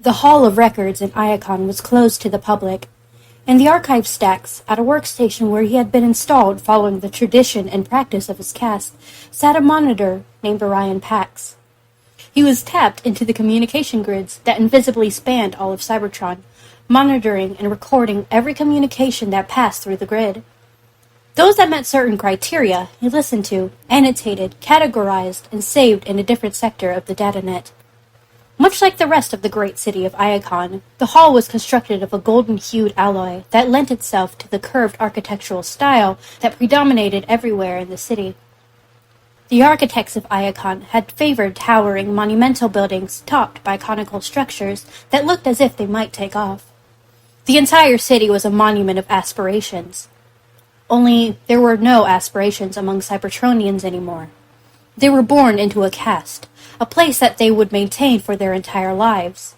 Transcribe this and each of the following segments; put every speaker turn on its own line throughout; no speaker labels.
The Hall of Records in Iacon was closed to the public. In the archive stacks, at a workstation where he had been installed following the tradition and practice of his caste, sat a monitor named Orion Pax. He was tapped into the communication grids that invisibly spanned all of Cybertron, monitoring and recording every communication that passed through the grid. Those that met certain criteria, he listened to, annotated, categorized, and saved in a different sector of the datanet. Much like the rest of the great city of Iacon, the hall was constructed of a golden-hued alloy that lent itself to the curved architectural style that predominated everywhere in the city. The architects of Iacon had favored towering, monumental buildings topped by conical structures that looked as if they might take off. The entire city was a monument of aspirations. Only there were no aspirations among Cybertronians anymore. They were born into a caste, a place that they would maintain for their entire lives.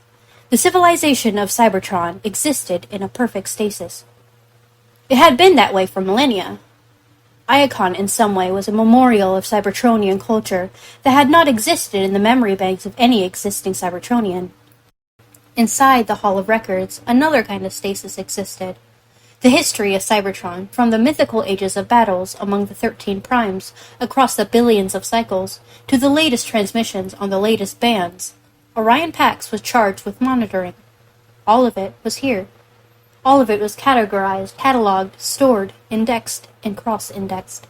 The civilization of Cybertron existed in a perfect stasis. It had been that way for millennia. Iacon, in some way, was a memorial of Cybertronian culture that had not existed in the memory banks of any existing Cybertronian. Inside the Hall of Records, another kind of stasis existed. The history of Cybertron, from the mythical ages of battles among the 13 primes across the billions of cycles, to the latest transmissions on the latest bands. Orion Pax was charged with monitoring. All of it was here. All of it was categorized, cataloged, stored, indexed, and cross-indexed.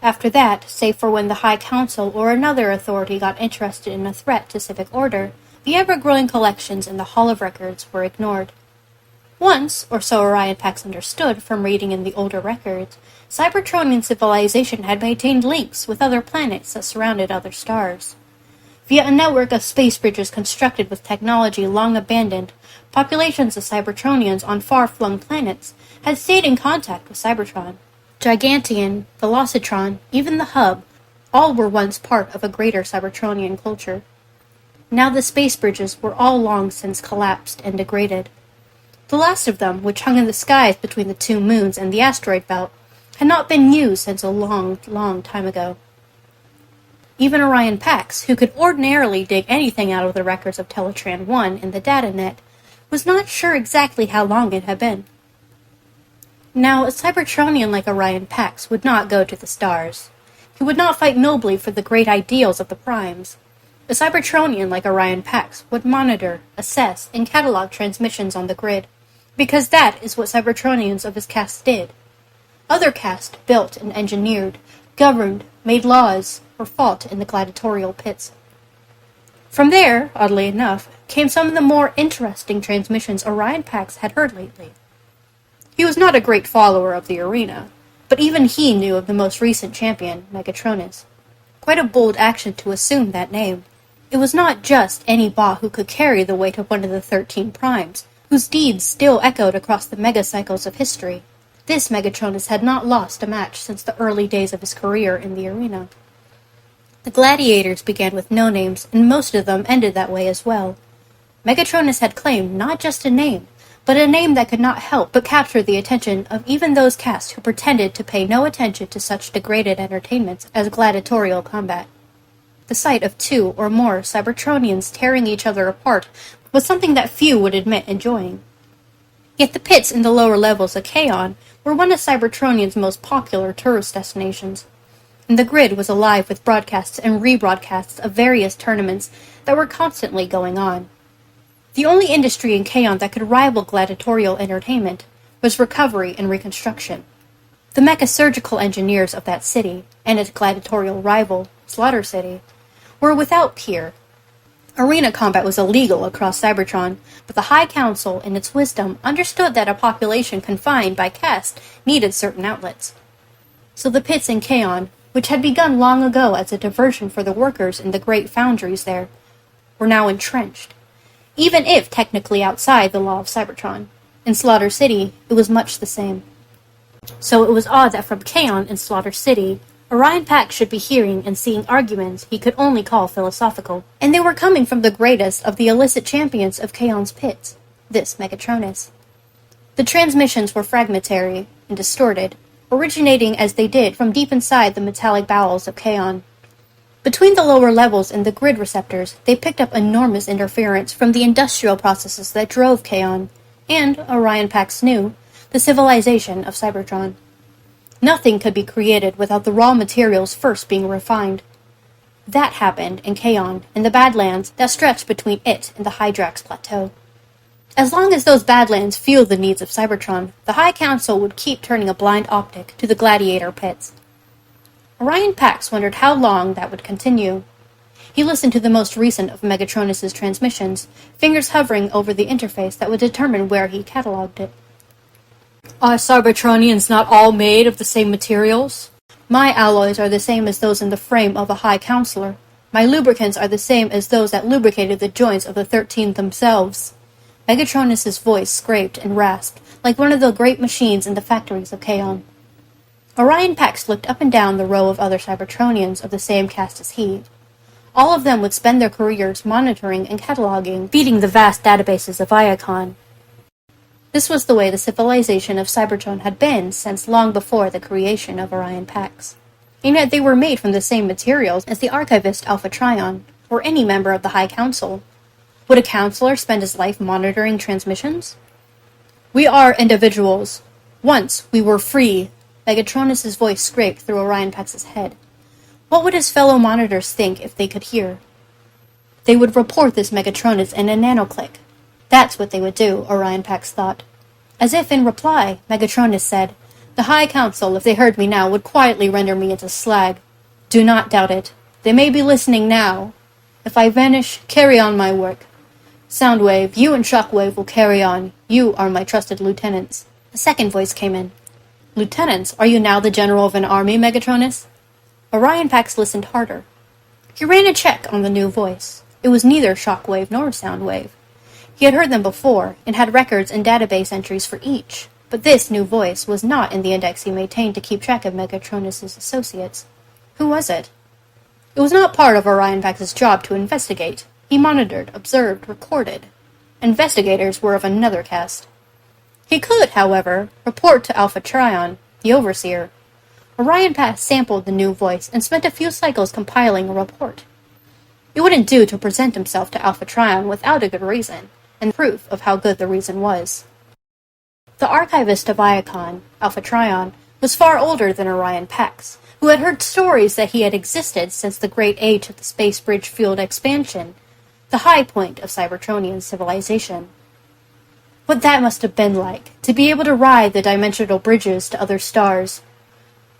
After that, save for when the High Council or another authority got interested in a threat to civic order, the ever-growing collections in the Hall of Records were ignored. Once, or so Orion Pax understood from reading in the older records, Cybertronian civilization had maintained links with other planets that surrounded other stars. Via a network of space bridges constructed with technology long abandoned, populations of Cybertronians on far-flung planets had stayed in contact with Cybertron. Giganteon, Velocitron, even the Hub, all were once part of a greater Cybertronian culture. Now the space bridges were all long since collapsed and degraded. The last of them, which hung in the skies between the two moons and the asteroid belt, had not been used since a long, long time ago. Even Orion Pax, who could ordinarily dig anything out of the records of Teletran 1 in the datanet, was not sure exactly how long it had been. Now, a Cybertronian like Orion Pax would not go to the stars. He would not fight nobly for the great ideals of the primes. A Cybertronian like Orion Pax would monitor, assess, and catalog transmissions on the grid, because that is what Cybertronians of his caste did. Other castes built and engineered, governed, made laws, or fought in the gladiatorial pits. From there, oddly enough, came some of the more interesting transmissions Orion Pax had heard lately. He was not a great follower of the arena, but even he knew of the most recent champion, Megatronus. Quite a bold action to assume that name. It was not just any bot who could carry the weight of one of the 13 primes, whose deeds still echoed across the megacycles of history. This Megatronus had not lost a match since the early days of his career in the arena. The gladiators began with no names, and most of them ended that way as well. Megatronus had claimed not just a name, but a name that could not help but capture the attention of even those castes who pretended to pay no attention to such degraded entertainments as gladiatorial combat. The sight of two or more Cybertronians tearing each other apart was something that few would admit enjoying. Yet the pits in the lower levels of Kaon were one of Cybertronian's most popular tourist destinations, and the grid was alive with broadcasts and rebroadcasts of various tournaments that were constantly going on. The only industry in Kaon that could rival gladiatorial entertainment was recovery and reconstruction. The mecha-surgical engineers of that city, and its gladiatorial rival, Slaughter City, were without peer. Arena combat was illegal across Cybertron, but the High Council, in its wisdom, understood that a population confined by caste needed certain outlets. So the pits in Kaon, which had begun long ago as a diversion for the workers in the great foundries there, were now entrenched. Even if technically outside the law of Cybertron, in Slaughter City it was much the same. So it was odd that from Kaon and Slaughter City, Orion Pax should be hearing and seeing arguments he could only call philosophical, and they were coming from the greatest of the illicit champions of Kaon's pits, this Megatronus. The transmissions were fragmentary and distorted, originating as they did from deep inside the metallic bowels of Kaon. Between the lower levels and the grid receptors, they picked up enormous interference from the industrial processes that drove Kaon, and, Orion Pax knew, the civilization of Cybertron. Nothing could be created without the raw materials first being refined. That happened in Kaon, in the Badlands that stretched between it and the Hydrax Plateau. As long as those Badlands fueled the needs of Cybertron, the High Council would keep turning a blind optic to the gladiator pits. Orion Pax wondered how long that would continue. He listened to the most recent of Megatronus's transmissions, fingers hovering over the interface that would determine where he cataloged it. Are Cybertronians not all made of the same materials? My alloys are the same as those in the frame of a High Counselor. My lubricants are the same as those that lubricated the joints of the 13 themselves. Megatronus's voice scraped and rasped, like one of the great machines in the factories of Kaon. Orion Pax looked up and down the row of other Cybertronians of the same caste as he. All of them would spend their careers monitoring and cataloging, feeding the vast databases of Iacon. This was the way the civilization of Cybertron had been since long before the creation of Orion Pax. And yet they were made from the same materials as the archivist Alpha Trion, or any member of the High Council. Would a counselor spend his life monitoring transmissions? We are individuals. Once we were free. Megatronus's voice scraped through Orion Pax's head. What would his fellow monitors think if they could hear? They would report this Megatronus in a nanoclick. That's what they would do, Orion Pax thought. As if in reply, Megatronus said, The High Council, if they heard me now, would quietly render me into slag. Do not doubt it. They may be listening now. If I vanish, carry on my work. Soundwave, you and Shockwave will carry on. You are my trusted lieutenants. A second voice came in. Lieutenants, are you now the general of an army, Megatronus? Orion Pax listened harder. He ran a check on the new voice. It was neither Shockwave nor Soundwave. He had heard them before, and had records and database entries for each, but this new voice was not in the index he maintained to keep track of Megatronus's associates. Who was it? It was not part of Orion Pax's job to investigate. He monitored, observed, recorded. Investigators were of another caste. He could, however, report to Alpha Trion, the overseer. Orion Pax sampled the new voice and spent a few cycles compiling a report. It wouldn't do to present himself to Alpha Trion without a good reason, and proof of how good the reason was. The archivist of Iacon, Alpha Trion, was far older than Orion Pax, who had heard stories that he had existed since the great age of the Space Bridge Field expansion, the high point of Cybertronian civilization. What that must have been like, to be able to ride the dimensional bridges to other stars.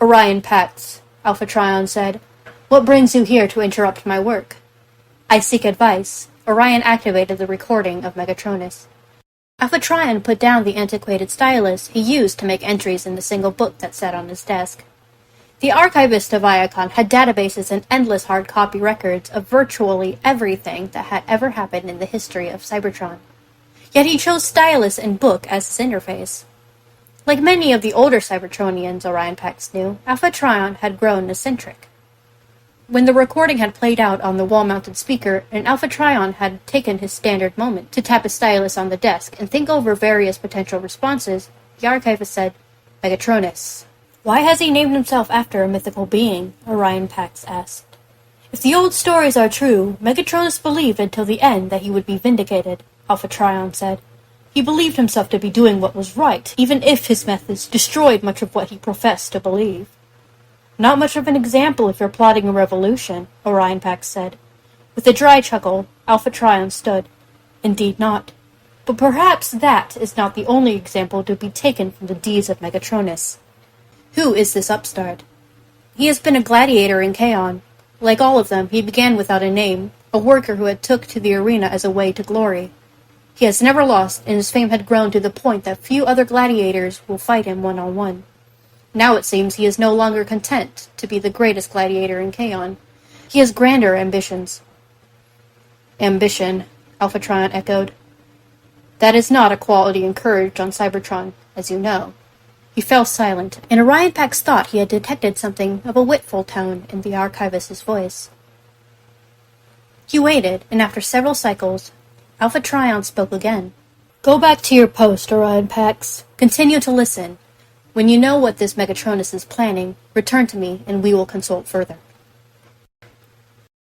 Orion Pax, Alpha Trion said, what brings you here to interrupt my work? I seek advice. Orion activated the recording of Megatronus. Alpha Trion put down the antiquated stylus he used to make entries in the single book that sat on his desk. The archivist of Iacon had databases and endless hard copy records of virtually everything that had ever happened in the history of Cybertron. Yet he chose stylus and book as his interface. Like many of the older Cybertronians Orion Pax knew, Alpha Trion had grown eccentric. When the recording had played out on the wall-mounted speaker, and Alpha Trion had taken his standard moment to tap his stylus on the desk and think over various potential responses, the archivist said, Megatronus. Why has he named himself after a mythical being? Orion Pax asked. If the old stories are true, Megatronus believed until the end that he would be vindicated, Alpha Trion said. He believed himself to be doing what was right, even if his methods destroyed much of what he professed to believe. Not much of an example if you're plotting a revolution, Orion Pax said. With a dry chuckle, Alpha Trion stood. Indeed not. But perhaps that is not the only example to be taken from the deeds of Megatronus. Who is this upstart? He has been a gladiator in Kaon. Like all of them, he began without a name, a worker who had took to the arena as a way to glory. He has never lost, and his fame had grown to the point that few other gladiators will fight him one-on-one. Now it seems he is no longer content to be the greatest gladiator in Kaon. He has grander ambitions. Ambition, Alpha Trion echoed. That is not a quality encouraged on Cybertron, as you know. He fell silent, and Orion Pax thought he had detected something of a witful tone in the archivist's voice. He waited, and after several cycles, Alpha Trion spoke again. Go back to your post, Orion Pax. Continue to listen. When you know what this Megatronus is planning, return to me, and we will consult further.